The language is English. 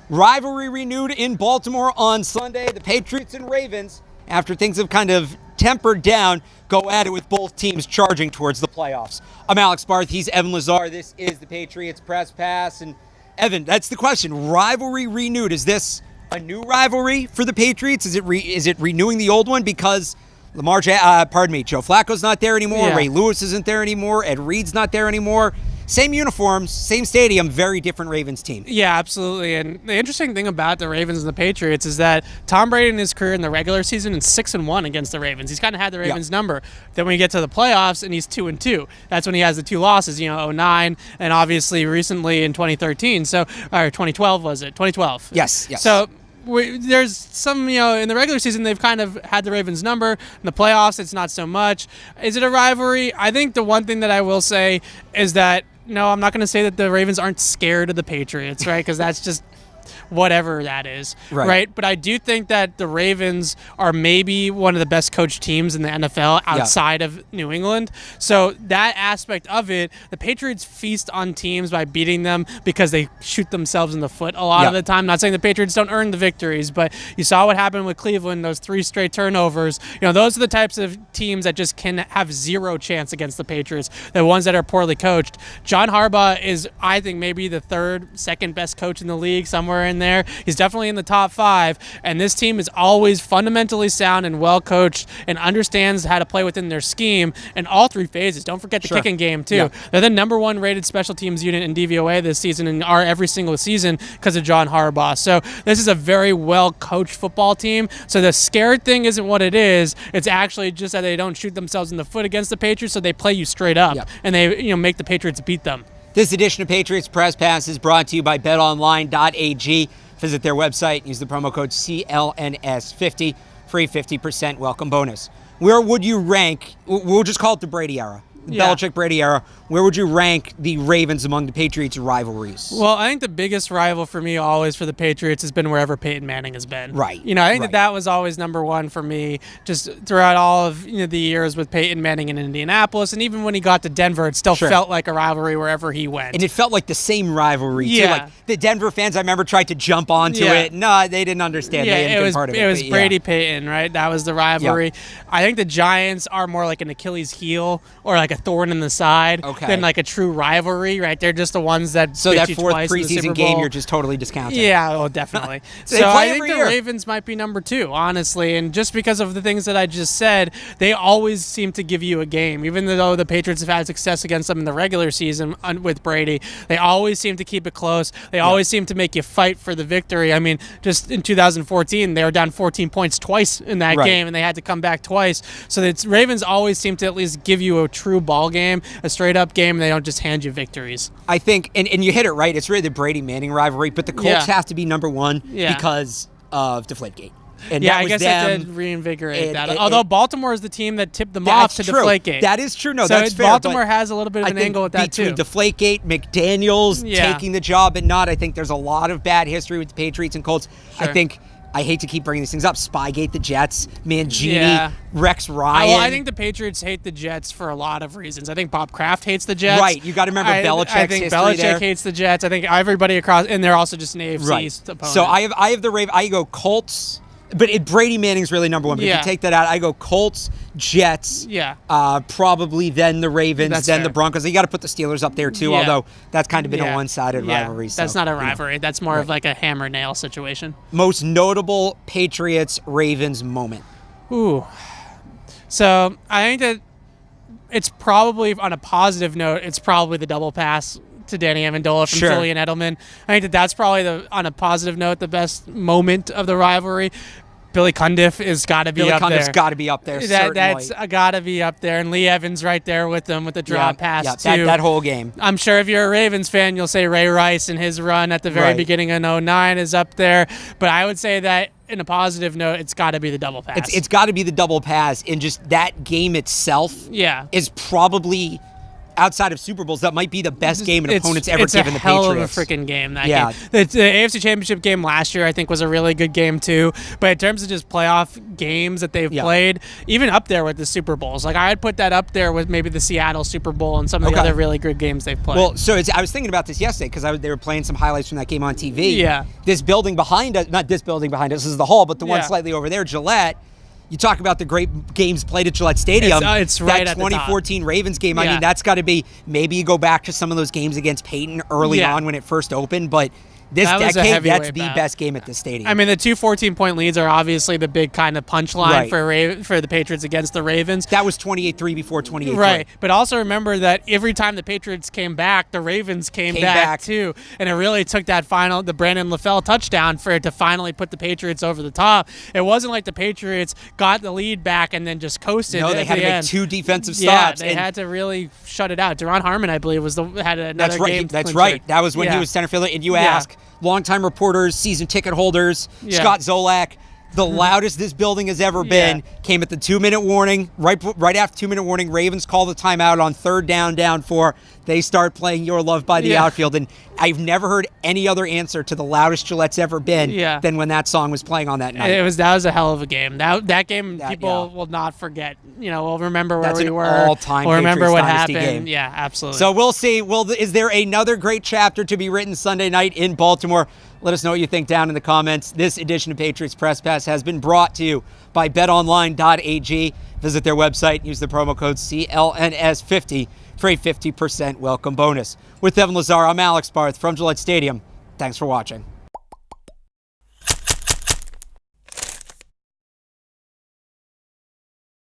Rivalry renewed in Baltimore on Sunday. The Patriots and Ravens, after things have kind of tempered down, go at it with both teams charging towards the playoffs. I'm Alex Barth. He's Evan Lazar. This is the Patriots Press Pass. And Evan, that's the question. Rivalry renewed. Is this a new rivalry for the Patriots? Is it renewing the old one because Joe Flacco's not there anymore. Yeah. Ray Lewis isn't there anymore. Ed Reed's not there anymore. Same uniforms, same stadium, very different Ravens team. Yeah, absolutely. And the interesting thing about the Ravens and the Patriots is that Tom Brady in his career in the regular season is 6-1 against the Ravens. He's kind of had the Ravens number. Then when you get to the playoffs and he's 2-2, that's when he has the two losses, 09 and obviously recently in 2013. So, or 2012 was it? 2012. Yes. So there's some, in the regular season, they've kind of had the Ravens number. In the playoffs, it's not so much. Is it a rivalry? I think the one thing that I will say is that, no, I'm not going to say that the Ravens aren't scared of the Patriots, right? Because that's just whatever that is, right? But I do think that the Ravens are maybe one of the best coached teams in the NFL outside of New England. So that aspect of it, the Patriots feast on teams by beating them because they shoot themselves in the foot a lot of the time. Not saying the Patriots don't earn the victories, but you saw what happened with Cleveland, those 3 straight turnovers. Those are the types of teams that just can have zero chance against the Patriots, the ones that are poorly coached. John Harbaugh is, I think, maybe the second best coach in the league, somewhere in there. He's definitely in the top 5, and this team is always fundamentally sound and well coached and understands how to play within their scheme in all 3 phases. Don't forget the kicking game too. They're the number 1 rated special teams unit in DVOA this season and are every single season because of John Harbaugh. So this is a very well coached football team. So the scared thing isn't what it is. It's actually just that they don't shoot themselves in the foot against the Patriots, so they play you straight up and they make the Patriots beat them. This edition of Patriots Press Pass is brought to you by betonline.ag. Visit their website, use the promo code CLNS50, free 50% welcome bonus. Where would you rank, we'll just call it the Brady era, Belichick-Brady era, where would you rank the Ravens among the Patriots' rivalries? Well, I think the biggest rival for me always for the Patriots has been wherever Peyton Manning has been. Right. I think that was always number 1 for me, just throughout all of the years with Peyton Manning in Indianapolis, and even when he got to Denver, it still felt like a rivalry wherever he went. And it felt like the same rivalry, too. Like, the Denver fans, I remember, tried to jump onto it. No, they didn't understand. They hadn't been part of it. It was Brady-Peyton, right? That was the rivalry. I think the Giants are more like an Achilles heel or like a thorn in the side than like a true rivalry, right? They're just the ones that so that 4th preseason game you're just totally discounting. Yeah, well, definitely. So I think the Ravens might be number 2, honestly, and just because of the things that I just said, they always seem to give you a game. Even though the Patriots have had success against them in the regular season with Brady, they always seem to keep it close. They always seem to make you fight for the victory. I mean, just in 2014, they were down 14 points twice in that game, and they had to come back twice. So the Ravens always seem to at least give you a true ball game, a straight-up game, and they don't just hand you victories. I think, and you hit it right, it's really the Brady-Manning rivalry, but the Colts have to be number 1 because of Deflategate. And I guess that did reinvigorate that. Although Baltimore is the team that tipped them off to Deflategate. That is true. No, so that's fair. Baltimore has a little bit of an angle with that, too. Between Deflategate, McDaniels taking the job and not, I think there's a lot of bad history with the Patriots and Colts. I hate to keep bringing these things up. Spygate, the Jets, Mangini, Rex Ryan. I think the Patriots hate the Jets for a lot of reasons. I think Bob Kraft hates the Jets. Right. You got to remember Belichick's history. I think Belichick hates the Jets. I think everybody across, and they're also just an AFC opponent. So I have the Ravens. I go Colts. But Brady Manning's really number 1. But if you take that out, I go Colts, Jets, probably then the Ravens, then the Broncos. You got to put the Steelers up there too, although that's kind of been a one-sided rivalry. That's not a rivalry. That's more of like a hammer-nail situation. Most notable Patriots-Ravens moment? Ooh. So I think that it's probably, on a positive note, it's probably the double pass to Danny Amendola from Julian Edelman. I think that's probably, on a positive note, the best moment of the rivalry. Billy Cundiff has got to be up there. Billy Cundiff's got to be up there, certainly. That's got to be up there. And Lee Evans right there with them with the drop pass, too. That whole game. I'm sure if you're a Ravens fan, you'll say Ray Rice and his run at the very beginning of 09 is up there. But I would say that, in a positive note, it's got to be the double pass. It's got to be the double pass. And just that game itself is probably... outside of Super Bowls, that might be the best game an opponent's ever given the Patriots. It's a hell of a freaking game, that game. The AFC Championship game last year, I think, was a really good game, too. But in terms of just playoff games that they've played, even up there with the Super Bowls, like I'd put that up there with maybe the Seattle Super Bowl and some of the other really good games they've played. Well, so I was thinking about this yesterday because they were playing some highlights from that game on TV. Yeah. This building behind us, not this building behind us, this is the hall, but the one slightly over there, Gillette. You talk about the great games played at Gillette Stadium. It's right that at the top. 2014 Ravens game. I mean, that's got to be, maybe you go back to some of those games against Peyton early on when it first opened, but this decade, that's the best game at this stadium. I mean, the 2 14-point leads are obviously the big kind of punchline for the Patriots against the Ravens. That was 28-3 before 28-3. Right, but also remember that every time the Patriots came back, the Ravens came back too, and it really took that the Brandon LaFell touchdown for it to finally put the Patriots over the top. It wasn't like the Patriots got the lead back and then just coasted. No, they had to make 2 defensive stops. Yeah, they had to really shut it out. Deron Harmon, I believe, had another game. That's right. That was when he was center fielder, and you ask longtime reporters, season ticket holders, Scott Zolak, the loudest this building has ever been, came at the 2-minute warning. Right after 2-minute warning, Ravens call the timeout on 3rd down 4. They start playing Your Love by the outfield. And I've never heard any other answer to the loudest Gillette's ever been than when that song was playing on that night. That was a hell of a game. That game, people will not forget. We'll remember where we were. That's an all-time We'll remember Patriots what Dynasty happened. game. Yeah, absolutely. So we'll see. Is there another great chapter to be written Sunday night in Baltimore? Let us know what you think down in the comments. This edition of Patriots Press Pass has been brought to you by betonline.ag. Visit their website. Use the promo code CLNS50 for a 50% welcome bonus. With Evan Lazar, I'm Alex Barth from Gillette Stadium. Thanks for watching.